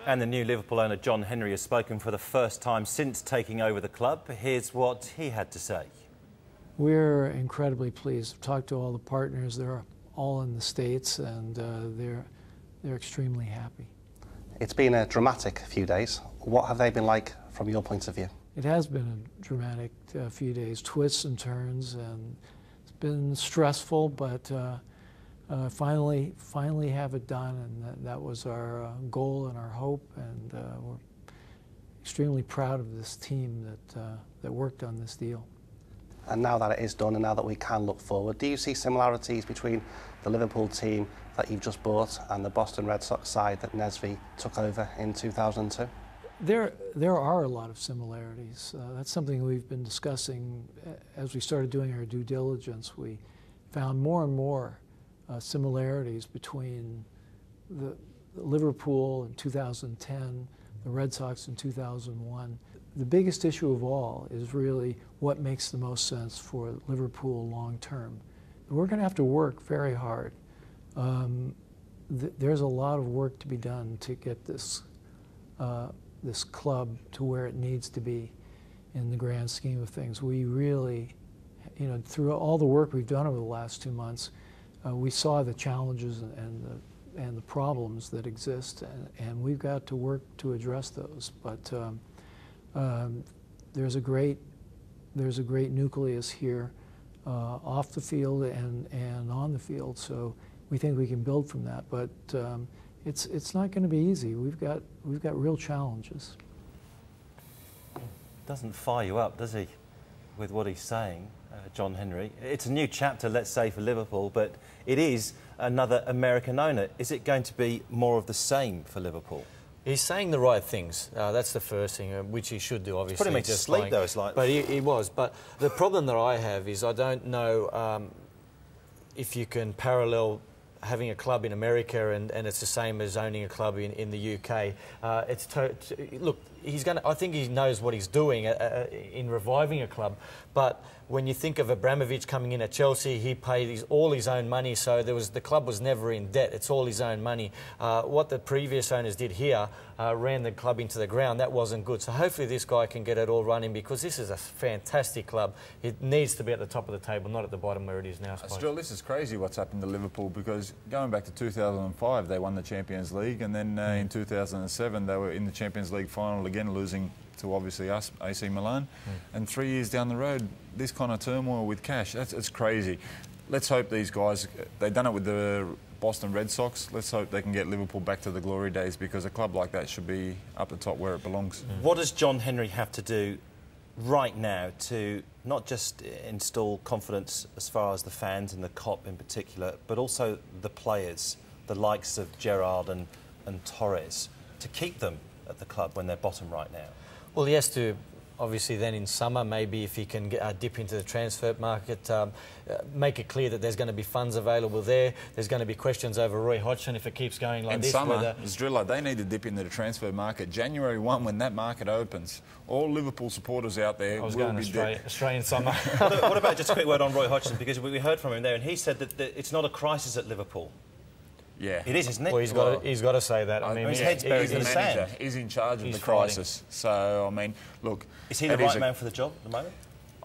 And the new Liverpool owner, John Henry, has spoken for the first time since taking over the club. Here's what he had to say. We're incredibly pleased. I've talked to all the partners. They're all in the States, and they're extremely happy. It's been a dramatic few days. What have they been like from your point of view? It has been a dramatic few days, twists and turns, and it's been stressful, but finally have it done, and that was our goal and our hope, and we're extremely proud of this team that worked on this deal. And now that it is done, and now that we can look forward, do you see similarities between the Liverpool team that you've just bought and the Boston Red Sox side that Nesby took over in 2002? There are a lot of similarities. That's something we've been discussing as we started doing our due diligence. We found more and more similarities between the Liverpool in 2010, the Red Sox in 2001. The biggest issue of all is really what makes the most sense for Liverpool long term. We're going to have to work very hard. There's a lot of work to be done to get this club to where it needs to be in the grand scheme of things. We really, through all the work we've done over the last 2 months, we saw the challenges and the problems that exist, and we've got to work to address those. But there's a great nucleus here off the field and on the field, so we think we can build from that. But it's not going to be easy. We've got real challenges. Doesn't fire you up, does he, with what he's saying, John Henry? It's a new chapter, let's say, for Liverpool, but it is another American owner. Is it going to be more of the same for Liverpool? He's saying the right things. That's the first thing, which he should do, obviously. It's putting me to sleep, though. It's like... But he was. But the problem that I have is I don't know if you can parallel having a club in America and it's the same as owning a club in the UK. Look, I think he knows what he's doing in reviving a club, but when you think of Abramovich coming in at Chelsea, he paid all his own money, so the club was never in debt. It's all his own money. What the previous owners did here ran the club into the ground. That wasn't good. So hopefully this guy can get it all running, because this is a fantastic club. It needs to be at the top of the table, not at the bottom where it is now. Still, this is crazy what's happened to Liverpool, because going back to 2005, they won the Champions League, and then in 2007 they were in the Champions League final again, losing to obviously us, AC Milan. And 3 years down the road, this kind of turmoil with cash, it's crazy. Let's hope these guys, they've done it with the Boston Red Sox, let's hope they can get Liverpool back to the glory days, because a club like that should be up the top where it belongs. What does John Henry have to do right now to not just install confidence as far as the fans and the COP in particular, but also the players, the likes of Gerrard and Torres, to keep them at the club when they're bottom right now? Well, he has to, obviously, then in summer, maybe if he can dip into the transfer market, make it clear that there's going to be funds available there. There's going to be questions over Roy Hodgson if it keeps going like this. In summer, Driller, they need to dip into the transfer market. January 1, when that market opens, all Liverpool supporters out there will be Australian summer. What about just a quick word on Roy Hodgson, because we heard from him there, and he said that it's not a crisis at Liverpool. Yeah. It is, isn't it? Well, he's got to say that. I mean, his head's buried in the sand. He's in charge of the crisis. So, I mean, look... Is he the right man for the job at the moment?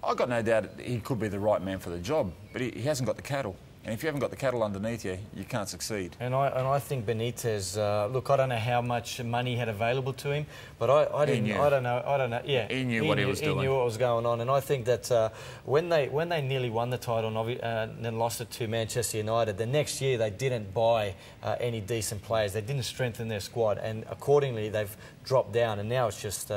I've got no doubt he could be the right man for the job, but he hasn't got the cattle. And if you haven't got the cattle underneath you, you can't succeed. And I think Benitez, look, I don't know how much money he had available to him, but I don't know. Yeah, he knew what he was doing. He knew what was going on, and I think that when they nearly won the title and then lost it to Manchester United, the next year they didn't buy any decent players. They didn't strengthen their squad, and accordingly they've dropped down, and now it's just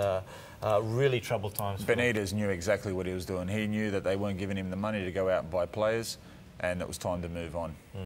really troubled times. Benitez knew exactly what he was doing. He knew that they weren't giving him the money to go out and buy players, and it was time to move on.